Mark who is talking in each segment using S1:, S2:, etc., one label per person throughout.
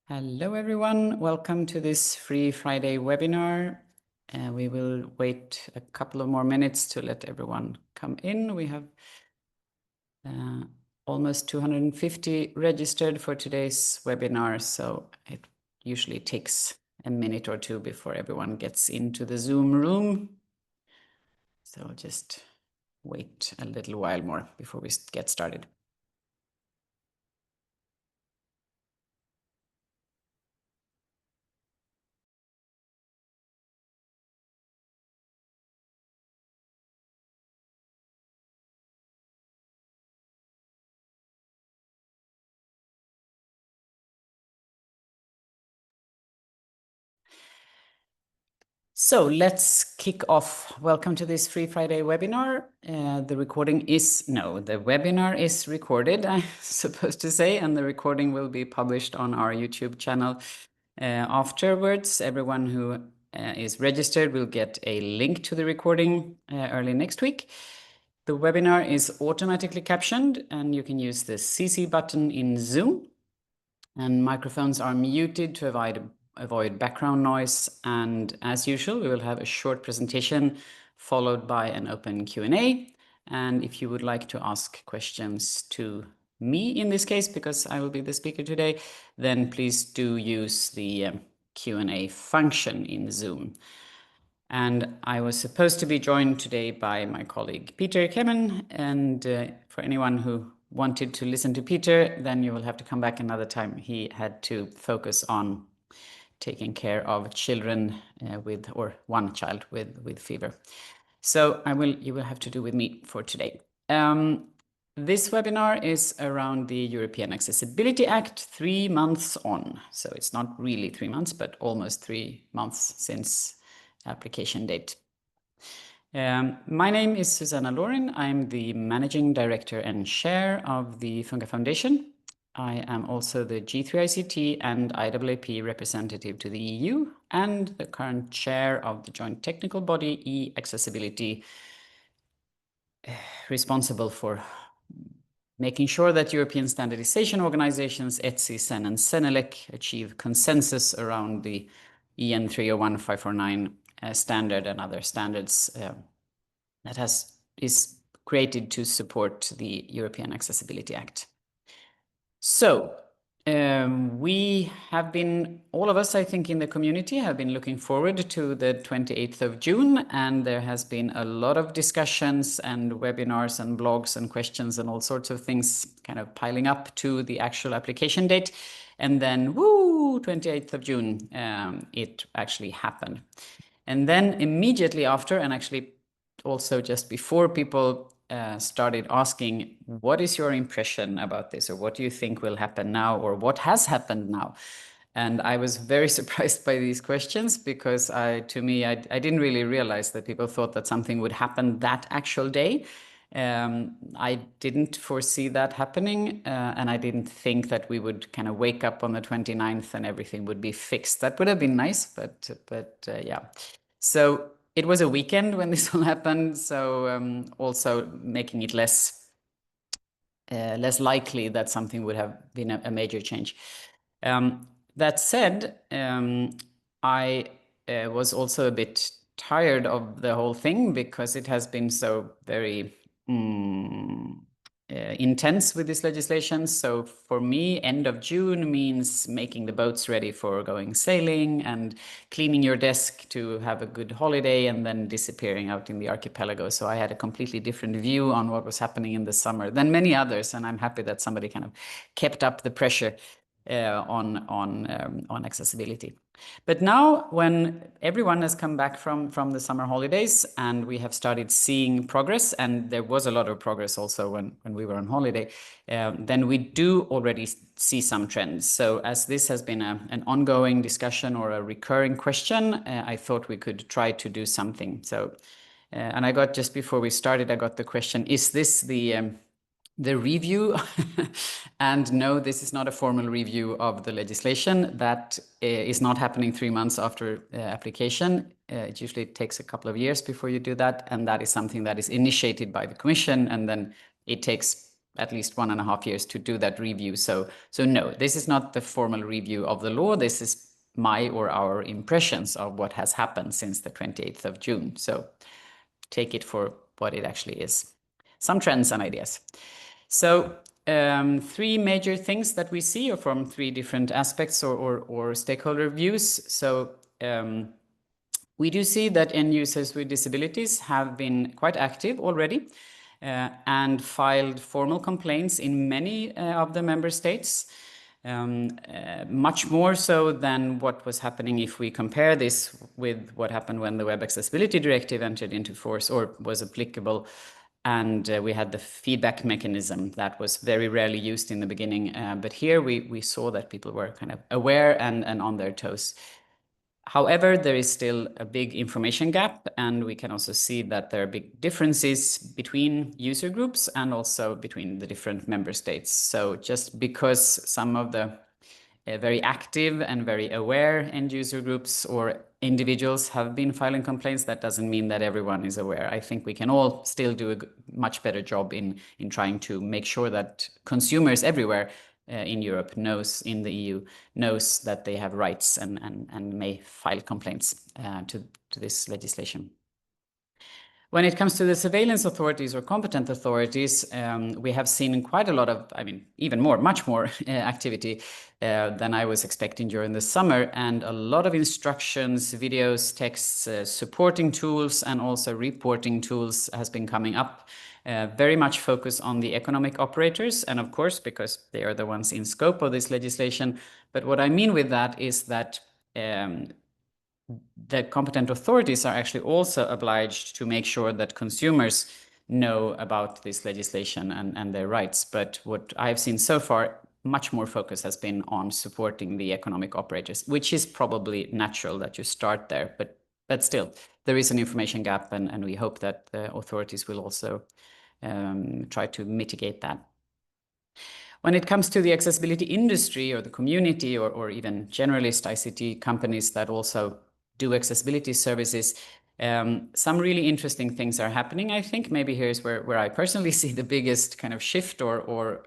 S1: Hello, everyone. Welcome to this Free Friday webinar. We will wait a couple of more minutes to let everyone come in. We have almost 250 registered for today's webinar, so it usually takes a minute or two before everyone gets into the Zoom room. So just wait a little while more before we get started. So let's kick off. Welcome to this Free Friday webinar. The webinar is recorded, I'm supposed to say, and the recording will be published on our YouTube channel afterwards. Everyone who is registered will get a link to the recording early next week. The webinar is automatically captioned, and you can use the CC button in Zoom. And microphones are muted to avoid background noise. And as usual, we will have a short presentation followed by an open Q&A. And if you would like to ask questions to me in this case, because I will be the speaker today, then please do use the Q&A function in Zoom. And I was supposed to be joined today by my colleague Peter Kemen. And for anyone who wanted to listen to Peter, then you will have to come back another time. He had to focus on taking care of children or one child with fever. So you will have to do with me for today. This webinar is around the European Accessibility Act 3 months on. So it's not really 3 months, but almost 3 months since application date. My name is Susanna Loren. I'm the Managing Director and Chair of the Funga Foundation. I am also the G3ICT and IAAP representative to the EU and the current chair of the joint technical body e-accessibility, responsible for making sure that European standardization organizations ETSI, CEN and CENELEC achieve consensus around the EN 301-549 standard and other standards that is created to support the European Accessibility Act. So we have been, all of us, I think, in the community have been looking forward to the 28th of June, and there has been a lot of discussions and webinars and blogs and questions and all sorts of things kind of piling up to the actual application date. And then, 28th of June, it actually happened. And then immediately after, and actually also just before, people started asking, what is your impression about this? Or what do you think will happen now? Or what has happened now? And I was very surprised by these questions because I didn't really realize that people thought that something would happen that actual day. I didn't foresee that happening, and I didn't think that we would kind of wake up on the 29th and everything would be fixed. That would have been nice, but yeah. So it was a weekend when this all happened, so also making it less likely that something would have been a major change. That said, I was also a bit tired of the whole thing because it has been so very intense with this legislation. So for me, end of June means making the boats ready for going sailing and cleaning your desk to have a good holiday and then disappearing out in the archipelago. So I had a completely different view on what was happening in the summer than many others. And I'm happy that somebody kind of kept up the pressure on accessibility. But now, when everyone has come back from the summer holidays and we have started seeing progress, and there was a lot of progress also when we were on holiday, then we do already see some trends. So as this has been an ongoing discussion or a recurring question, I thought we could try to do something. So, and I got, just before we started, I got the question, is this the review? And no, this is not a formal review of the legislation. That is not happening 3 months after application. It usually takes a couple of years before you do that. And that is something that is initiated by the Commission. And then it takes at least 1.5 years to do that review. So no, this is not the formal review of the law. This is my or our impressions of what has happened since the 28th of June. So take it for what it actually is. Some trends and ideas. So three major things that we see are from three different aspects or stakeholder views. So we do see that end users with disabilities have been quite active already and filed formal complaints in many of the member states. Much more so than what was happening if we compare this with what happened when the Web Accessibility Directive entered into force or was applicable. And we had the feedback mechanism that was very rarely used in the beginning. But here we saw that people were kind of aware and on their toes. However, there is still a big information gap, and we can also see that there are big differences between user groups and also between the different member states. So just because some of the very active and very aware end user groups or individuals have been filing complaints, that doesn't mean that everyone is aware. I think we can all still do a much better job in trying to make sure that consumers everywhere in Europe in the EU knows that they have rights and may file complaints to this legislation. When it comes to the surveillance authorities or competent authorities, we have seen quite a lot of, much more activity than I was expecting during the summer, and a lot of instructions, videos, texts, supporting tools, and also reporting tools has been coming up. Very much focus on the economic operators, and of course, because they are the ones in scope of this legislation. But what I mean with that is that the competent authorities are actually also obliged to make sure that consumers know about this legislation and their rights. But what I've seen so far, much more focus has been on supporting the economic operators, which is probably natural that you start there. But still, there is an information gap, and we hope that the authorities will also try to mitigate that. When it comes to the accessibility industry or the community or even generalist ICT companies that also do accessibility services, some really interesting things are happening, I think. Maybe here's where I personally see the biggest kind of shift or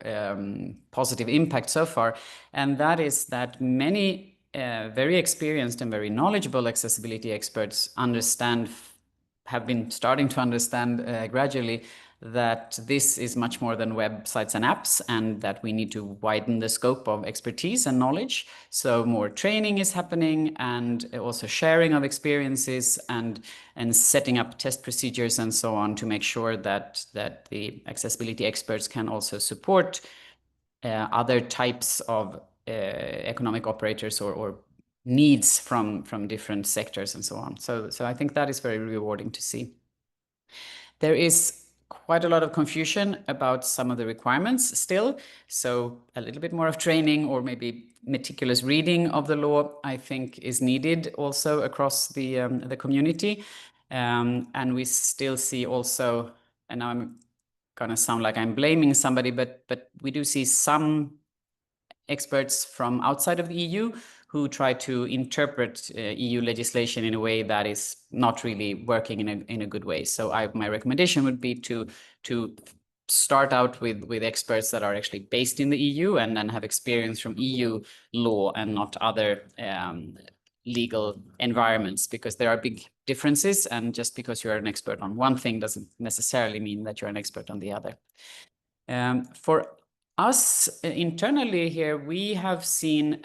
S1: positive impact so far. And that is that many very experienced and very knowledgeable accessibility experts have been starting to understand gradually that this is much more than websites and apps, and that we need to widen the scope of expertise and knowledge. So more training is happening, and also sharing of experiences and setting up test procedures and so on to make sure that the accessibility experts can also support other types of economic operators or needs from different sectors and so on. So I think that is very rewarding to see. There is quite a lot of confusion about some of the requirements still. So a little bit more of training or maybe meticulous reading of the law, I think, is needed also across the community. And we still see also, and now I'm gonna sound like I'm blaming somebody, but we do see some experts from outside of the EU who try to interpret EU legislation in a way that is not really working in a good way. So my recommendation would be to start out with experts that are actually based in the EU and then have experience from EU law and not other legal environments, because there are big differences, and just because you're an expert on one thing doesn't necessarily mean that you're an expert on the other. For us internally here, we have seen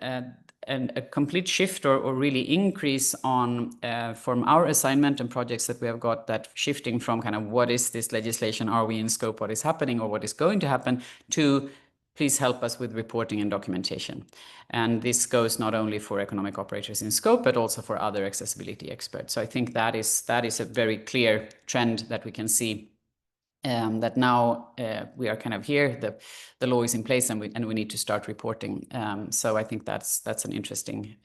S1: a complete shift or really increase on from our assignment and projects that we have got, that shifting from kind of what is this legislation, are we in scope, what is happening or what is going to happen, to please help us with reporting and documentation. And this goes not only for economic operators in scope, but also for other accessibility experts. So I think that is a very clear trend that we can see. That now we are kind of here, the law is in place, and we need to start reporting. So I think that's an interesting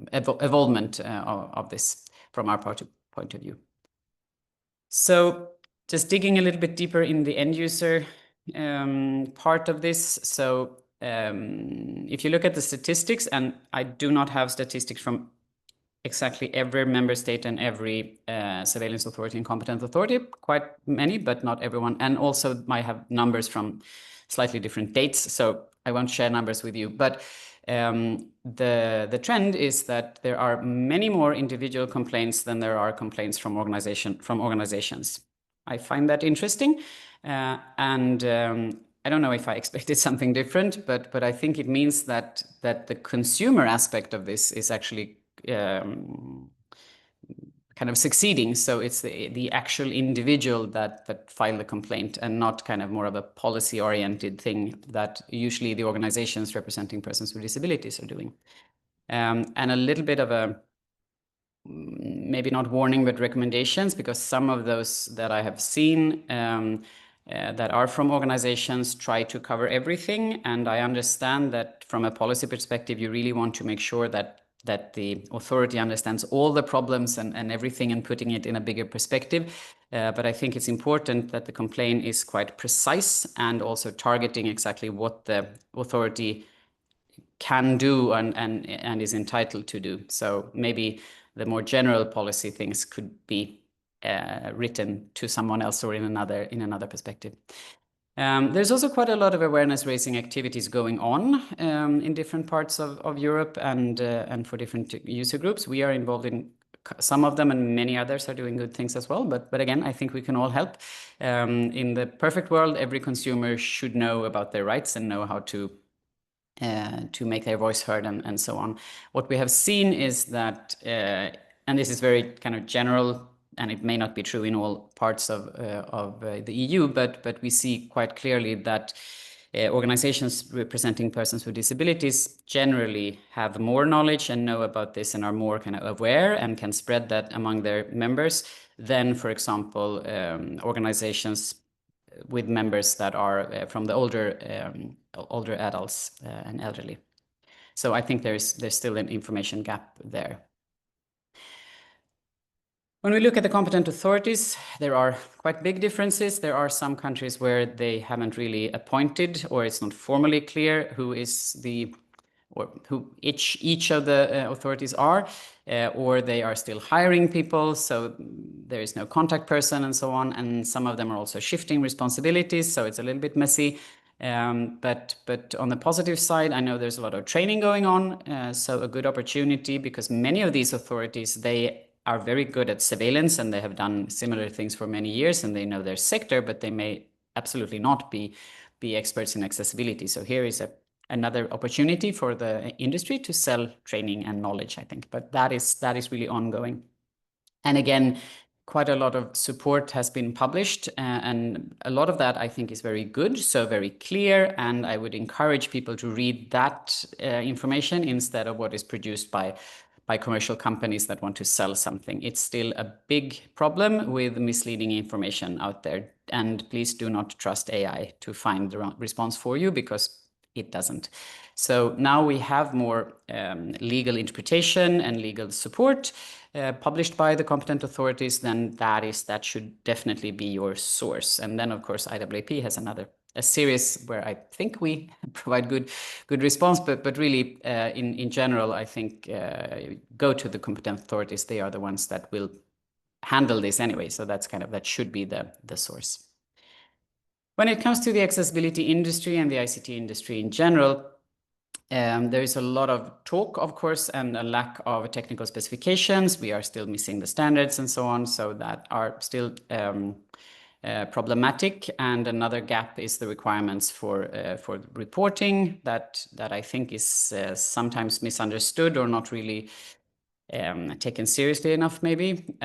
S1: evolvement of this from our point of view. So just digging a little bit deeper in the end user part of this. So if you look at the statistics, and I do not have statistics from exactly every member state and every surveillance authority and competent authority, quite many, but not everyone, and also might have numbers from slightly different dates. So I won't share numbers with you, but the trend is that there are many more individual complaints than there are complaints from organizations. I find that interesting, and I don't know if I expected something different, but I think it means that the consumer aspect of this is actually kind of succeeding. So it's the actual individual that filed the complaint, and not kind of more of a policy-oriented thing that usually the organizations representing persons with disabilities are doing. And a little bit of a maybe not warning, but recommendations, because some of those that I have seen that are from organizations try to cover everything. And I understand that from a policy perspective, you really want to make sure that the authority understands all the problems and everything, and putting it in a bigger perspective. But I think it's important that the complaint is quite precise and also targeting exactly what the authority can do and is entitled to do. So maybe the more general policy things could be written to someone else or in another perspective. There's also quite a lot of awareness raising activities going on in different parts of Europe and for different user groups. We are involved in some of them, and many others are doing good things as well. But again, I think we can all help. In the perfect world, every consumer should know about their rights and know how to make their voice heard and so on. What we have seen is that, and this is very kind of general, and it may not be true in all parts of the EU, but we see quite clearly that organizations representing persons with disabilities generally have more knowledge and know about this and are more kind of aware and can spread that among their members than, for example, organizations with members that are from the older adults and elderly. So I think there's still an information gap there. When we look at the competent authorities, there are quite big differences. There are some countries where they haven't really appointed, or it's not formally clear who is or who each of the authorities are, or they are still hiring people, so there is no contact person and so on. And some of them are also shifting responsibilities, so it's a little bit messy. But on the positive side, I know there's a lot of training going on, so a good opportunity, because many of these authorities, they are very good at surveillance and they have done similar things for many years and they know their sector, but they may absolutely not be experts in accessibility. So here is another opportunity for the industry to sell training and knowledge, I think. But that is really ongoing. And again, quite a lot of support has been published, and a lot of that I think is very good, so very clear, and I would encourage people to read that information instead of what is produced by commercial companies that want to sell something. It's still a big problem with misleading information out there, and please do not trust AI to find the response for you, because it doesn't. So now we have more legal interpretation and legal support published by the competent authorities. Then that should definitely be your source. And then of course IAAP has a series where I think we provide good response, but really in general, I think go to the competent authorities. They are the ones that will handle this anyway. So that should be the source. When it comes to the accessibility industry and the ICT industry in general, there is a lot of talk, of course, and a lack of technical specifications. We are still missing the standards and so on, so that are still problematic. And another gap is the requirements for reporting that I think is sometimes misunderstood or not really taken seriously enough, maybe.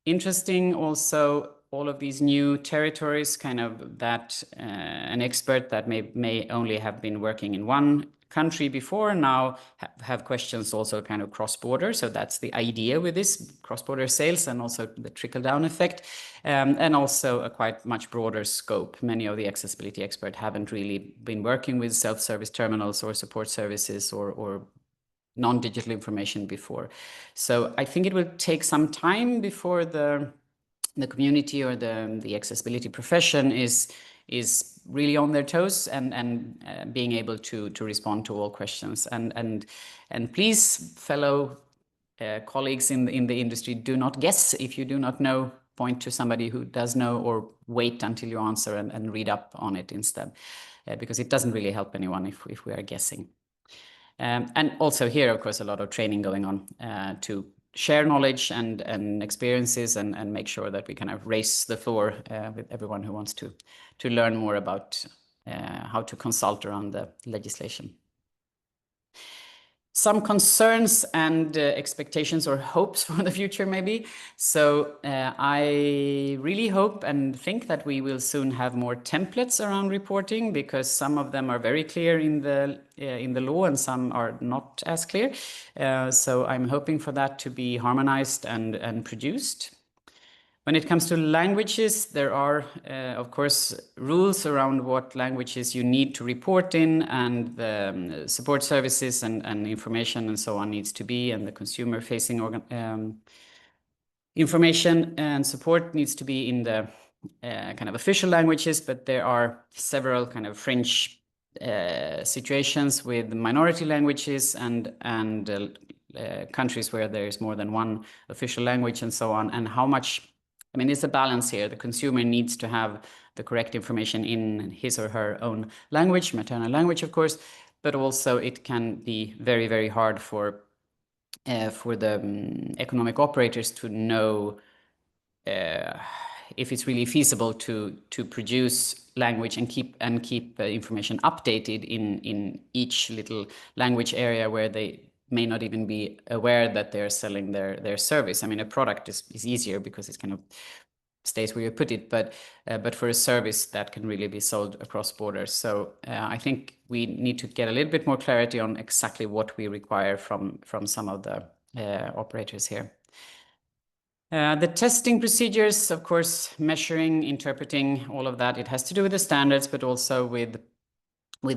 S1: Interesting also, all of these new territories, kind of that an expert that may only have been working in one country before now have questions also kind of cross-border. So that's the idea with this cross-border sales, and also the trickle-down effect, and also a quite much broader scope. Many of the accessibility experts haven't really been working with self-service terminals or support services or non-digital information before. So I think it will take some time before the community or the accessibility profession is really on their toes and being able to respond to all questions. And please, fellow colleagues in the industry, do not guess. If you do not know, point to somebody who does know, or wait until you answer and read up on it instead, because it doesn't really help anyone if we are guessing. And also here, of course, a lot of training going on to share knowledge and experiences and make sure that we kind of raise the floor with everyone who wants to learn more about how to consult around the legislation. Some concerns and expectations or hopes for the future, maybe. So I really hope and think that we will soon have more templates around reporting, because some of them are very clear in the law and some are not as clear. So I'm hoping for that to be harmonized and produced. When it comes to languages, there are, of course, rules around what languages you need to report in, and the support services and information and so on needs to be, and the consumer-facing information and support needs to be in the kind of official languages, but there are several kind of fringe situations with minority languages and countries where there is more than one official language and so on, and how much. I mean, it's a balance here. The consumer needs to have the correct information in his or her own language, maternal language, of course, but also it can be very, very hard for the economic operators to know if it's really feasible to produce language and keep information updated in each little language area where they may not even be aware that they're selling their service. I mean, a product is easier because it kind of stays where you put it, but for a service that can really be sold across borders. So I think we need to get a little bit more clarity on exactly what we require from some of the operators here. The testing procedures, of course, measuring, interpreting, all of that, it has to do with the standards, but also with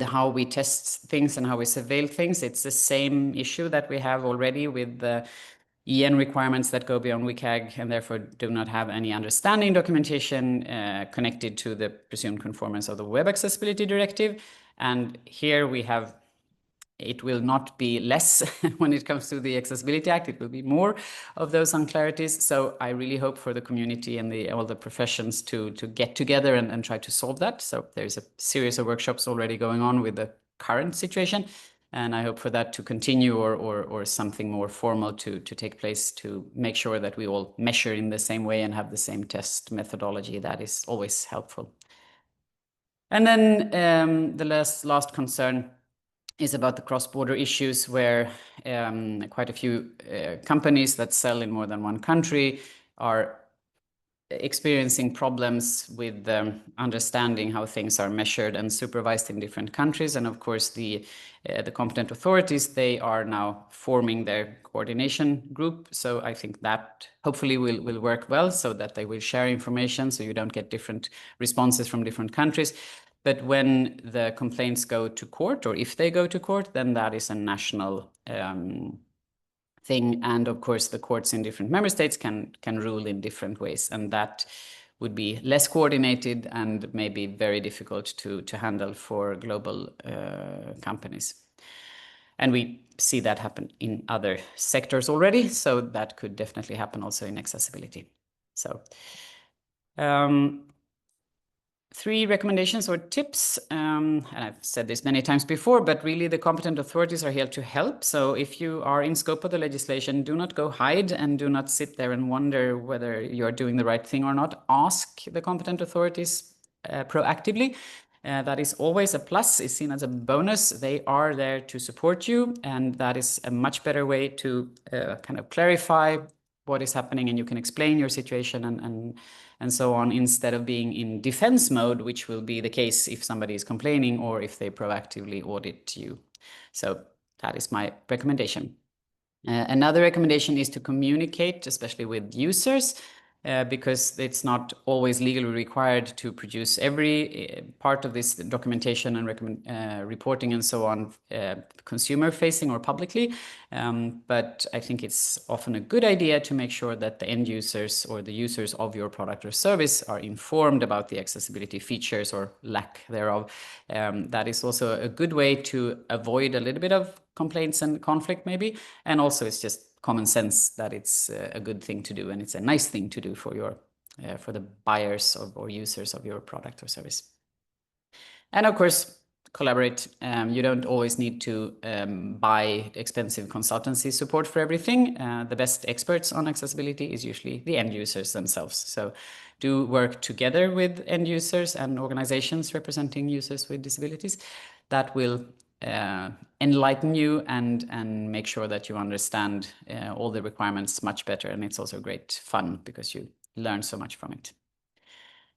S1: how we test things and how we surveil things. It's the same issue that we have already with the EN requirements that go beyond WCAG and therefore do not have any understanding documentation connected to the presumed conformance of the Web Accessibility Directive. And here we have, it will not be less when it comes to the Accessibility Act. It will be more of those unclarities. So I really hope for the community and all the professions to get together and try to solve that. So there's a series of workshops already going on with the current situation. And I hope for that to continue or something more formal to take place to make sure that we all measure in the same way and have the same test methodology. That is always helpful. And then the last concern is about the cross-border issues, where quite a few companies that sell in more than one country are experiencing problems with understanding how things are measured and supervised in different countries. And of course, the competent authorities, they are now forming their coordination group. So I think that hopefully will work well, so that they will share information so you don't get different responses from different countries. But when the complaints go to court, or if they go to court, then that is a national thing. And of course, the courts in different member states can rule in different ways. And that would be less coordinated and maybe very difficult to handle for global companies. And we see that happen in other sectors already. So that could definitely happen also in accessibility. So 3 recommendations or tips, and I've said this many times before, but really the competent authorities are here to help. So if you are in scope of the legislation, do not go hide and do not sit there and wonder whether you're doing the right thing or not. Ask the competent authorities proactively. That is always a plus, is seen as a bonus. They are there to support you, and that is a much better way to kind of clarify what is happening, and you can explain your situation and so on, instead of being in defense mode, which will be the case if somebody is complaining or if they proactively audit you. So that is my recommendation. Another recommendation is to communicate, especially with users, because it's not always legally required to produce every part of this documentation and reporting and so on consumer facing or publicly. But I think it's often a good idea to make sure that the end users or the users of your product or service are informed about the accessibility features or lack thereof. That is also a good way to avoid a little bit of complaints and conflict maybe. And also it's just common sense that it's a good thing to do, and it's a nice thing to do for your for the buyers or users of your product or service. And of course, collaborate. You don't always need to buy expensive consultancy support for everything. The best experts on accessibility is usually the end users themselves. So do work together with end users and organizations representing users with disabilities. That will enlighten you and make sure that you understand all the requirements much better. And it's also great fun because you learn so much from it.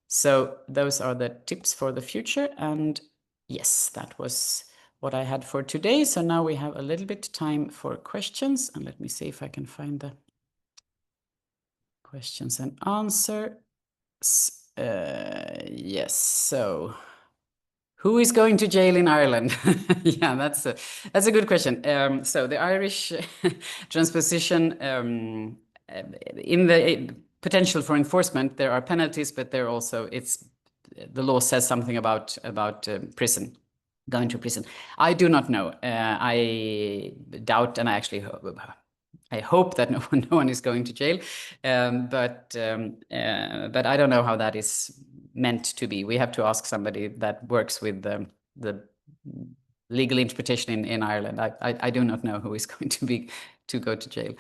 S1: So those are the tips for the future. And yes, that was what I had for today. So now we have a little bit time for questions. And let me see if I can find the questions and answers. Yes, so who is going to jail in Ireland? Yeah, that's a good question. So the Irish transposition in the potential for enforcement, there are penalties, but there also the law says something about prison, going to prison. I do not know. I doubt, and I hope that no one is going to jail, but I don't know how that is meant to be. We have to ask somebody that works with the legal interpretation in Ireland. I do not know who is going to go to jail.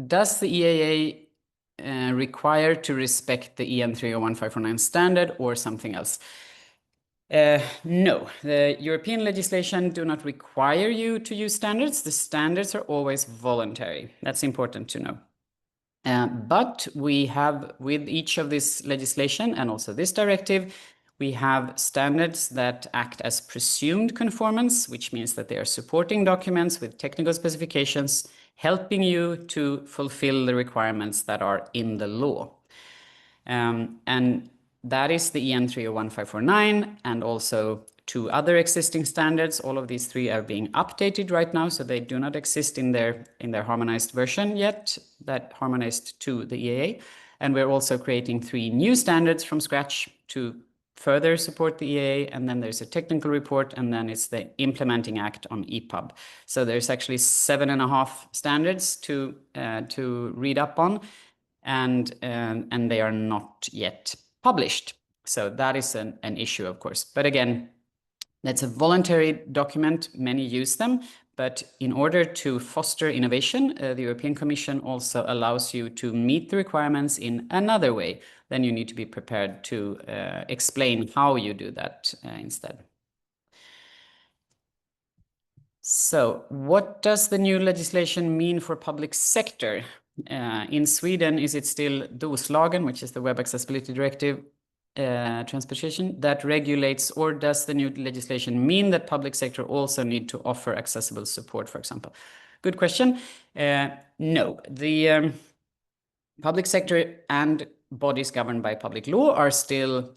S1: Does the EAA require to respect the EN 301-549 standard or something else? No, the European legislation do not require you to use standards. The standards are always voluntary. That's important to know. But we have, with each of this legislation and also this directive, we have standards that act as presumed conformance, which means that they are supporting documents with technical specifications, helping you to fulfill the requirements that are in the law. And that is the EN 301-549 and also two other existing standards. All of these three are being updated right now, so they do not exist in their harmonized version yet, that harmonized to the EAA. And we're also creating 3 new standards from scratch to further support the EAA. And then there's a technical report, and then it's the implementing act on EPUB. So there's actually 7.5 standards to read up on, and they are not yet published. So that is an issue, of course. But again, that's a voluntary document. Many use them. But in order to foster innovation, the European Commission also allows you to meet the requirements in another way. Then you need to be prepared to explain how you do that instead. So what does the new legislation mean for public sector? In Sweden, is it still DOS-lagen, which is the Web Accessibility Directive transposition, that regulates, or does the new legislation mean that public sector also need to offer accessible support, for example? Good question. No, the public sector and bodies governed by public law are still,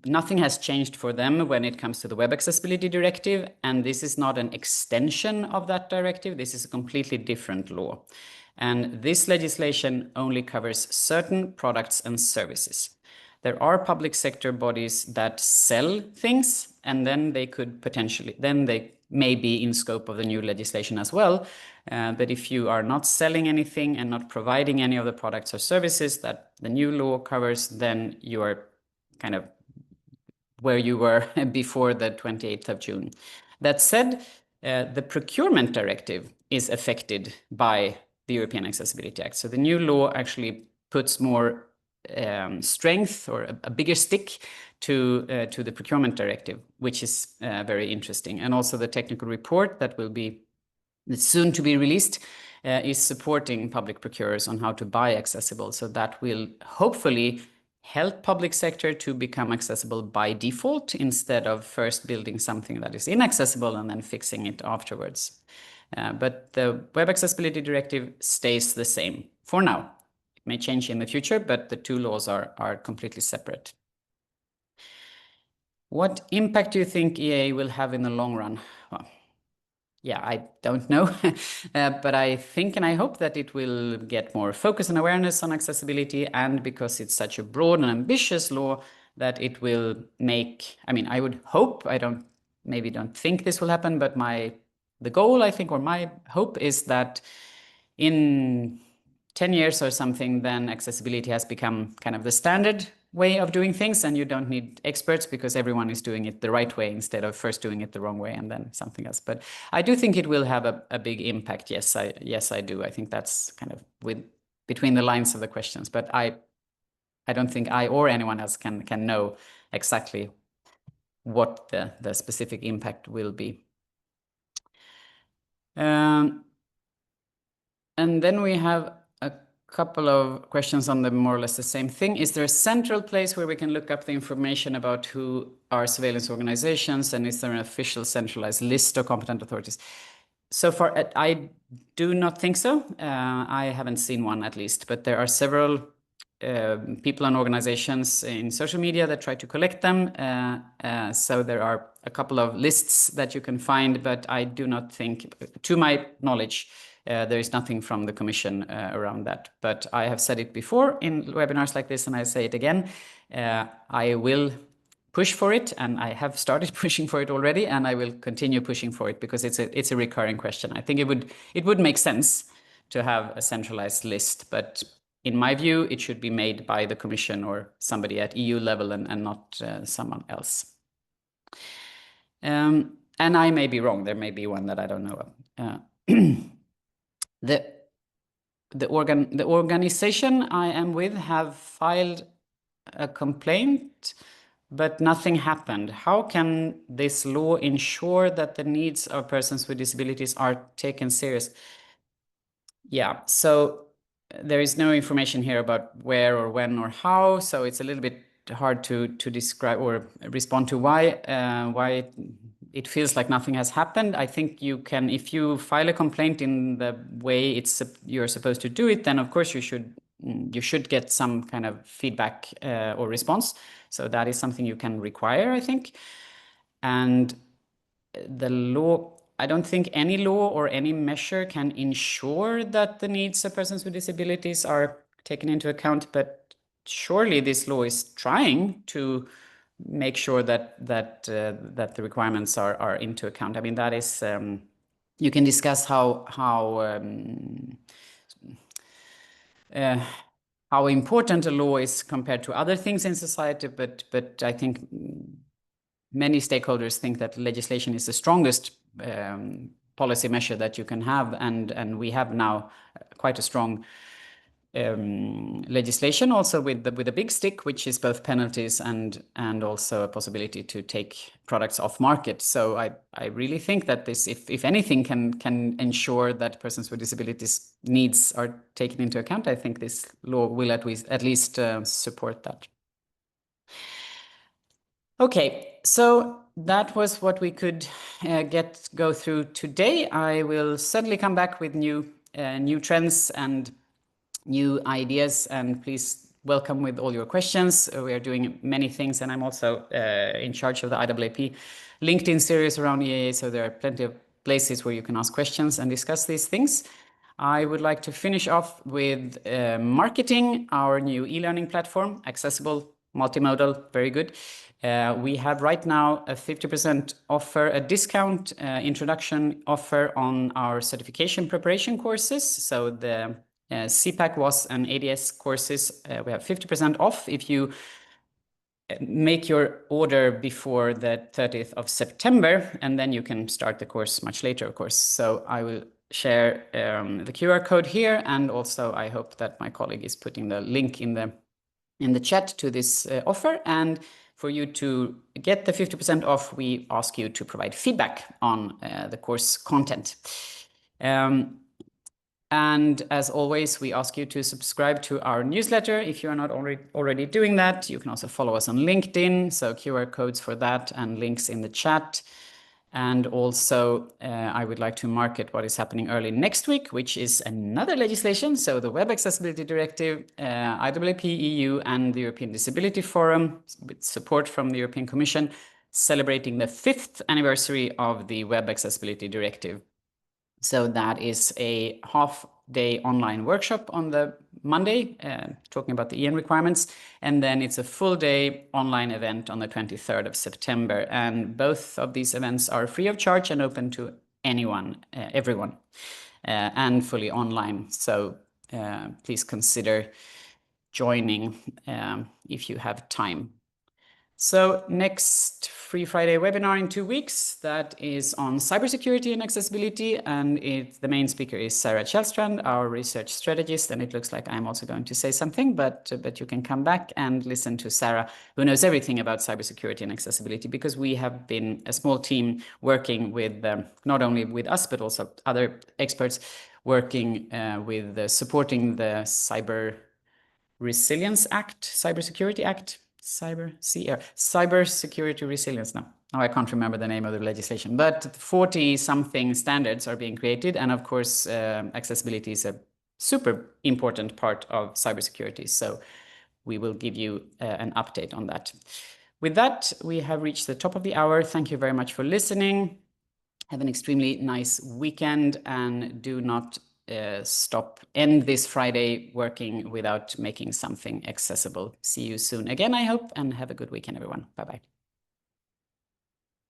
S1: nothing has changed for them when it comes to the Web Accessibility Directive, and this is not an extension of that directive. This is a completely different law. And this legislation only covers certain products and services. There are public sector bodies that sell things, and then they could potentially, then they may be in scope of the new legislation as well. But if you are not selling anything and not providing any of the products or services that the new law covers, then you are kind of where you were before the 28th of June. That said, the procurement directive is affected by the European Accessibility Act. So the new law actually puts more strength or a bigger stick to the procurement directive, which is very interesting. And also the technical report that will be soon to be released is supporting public procurers on how to buy accessible. So that will hopefully help public sector to become accessible by default instead of first building something that is inaccessible and then fixing it afterwards. But the Web Accessibility Directive stays the same for now. It may change in the future, but the two laws are completely separate. What impact do you think EAA will have in the long run? Well, yeah, I don't know, but I think and I hope that it will get more focus and awareness on accessibility, and because it's such a broad and ambitious law that it will make, I mean, I would hope, maybe don't think this will happen, but my the goal, I think, or my hope is that in 10 years or something, then accessibility has become kind of the standard way of doing things, and you don't need experts because everyone is doing it the right way instead of first doing it the wrong way and then something else. But I do think it will have a big impact. Yes, I do. I think that's kind of between the lines of the questions, but I don't think I or anyone else can know exactly what the specific impact will be. And then we have a couple of questions on the more or less the same thing. Is there a central place where we can look up the information about who are surveillance organizations, and is there an official centralized list of competent authorities? So far, I do not think so. I haven't seen one, at least, but there are several people and organizations in social media that try to collect them. So there are a couple of lists that you can find, but I do not think, to my knowledge, there is nothing from the Commission around that. But I have said it before in webinars like this, and I say it again. I will push for it, and I have started pushing for it already, and I will continue pushing for it because it's a recurring question. I think it would make sense to have a centralized list, but in my view, it should be made by the Commission or somebody at EU level and not someone else. And I may be wrong. There may be one that I don't know of. The organization I am with have filed a complaint, but nothing happened. How can this law ensure that the needs of persons with disabilities are taken serious? Yeah, so there is no information here about where or when or how, so it's a little bit hard to describe or respond to why it feels like nothing has happened. I think you can, if you file a complaint in the way you're supposed to do it, then of course you should get some kind of feedback or response. So that is something you can require, I think. And the law, I don't think any law or any measure can ensure that the needs of persons with disabilities are taken into account, but surely this law is trying to make sure that the requirements are into account. I mean, that is you can discuss how important a law is compared to other things in society, but I think many stakeholders think that legislation is the strongest policy measure that you can have, and we have now quite a strong legislation also with a big stick, which is both penalties and also a possibility to take products off market. So I really think that this, if anything, can ensure that persons with disabilities needs are taken into account. I think this law will at least support that. Okay, so that was what we could go through today. I will certainly come back with new trends and new ideas, and please welcome with all your questions. We are doing many things, and I'm also in charge of the IAAP LinkedIn series around EAA, so there are plenty of places where you can ask questions and discuss these things. I would like to finish off with marketing our new e-learning platform, accessible, multimodal, very good. We have right now a 50% offer, a discount introduction offer on our certification preparation courses. So the CPAC WAS and ADS courses, we have 50% off if you make your order before the 30th of September, and then you can start the course much later, of course. So I will share the QR code here, and also I hope that my colleague is putting the link in the chat to this offer. And for you to get the 50% off, we ask you to provide feedback on the course content. And as always, we ask you to subscribe to our newsletter. If you are not already doing that, you can also follow us on LinkedIn. So QR codes for that and links in the chat. And also, I would like to market what is happening early next week, which is another legislation. So the Web Accessibility Directive, IAAP EU, and the European Disability Forum, with support from the European Commission, celebrating the 5th anniversary of the Web Accessibility Directive. So that is a half-day online workshop on the Monday, talking about the EN requirements. And then it's a full-day online event on the 23rd of September. And both of these events are free of charge and open to anyone, everyone, and fully online. So please consider joining if you have time. So next Free Friday webinar in 2 weeks, that is on cybersecurity and accessibility, and the main speaker is Sarah Kjellstrand, our research strategist, and it looks like I'm also going to say something, but you can come back and listen to Sarah, who knows everything about cybersecurity and accessibility, because we have been a small team working with not only with us, but also other experts working with supporting the Cyber Resilience Act, Cybersecurity Act, Cybersecurity Resilience. Now I can't remember the name of the legislation, but 40 something standards are being created. And of course, accessibility is a super important part of cybersecurity. So we will give you an update on that. With that, we have reached the top of the hour. Thank you very much for listening. Have an extremely nice weekend, and do not end this Friday working without making something accessible. See you soon again, I hope, and have a good weekend, everyone. Bye-bye.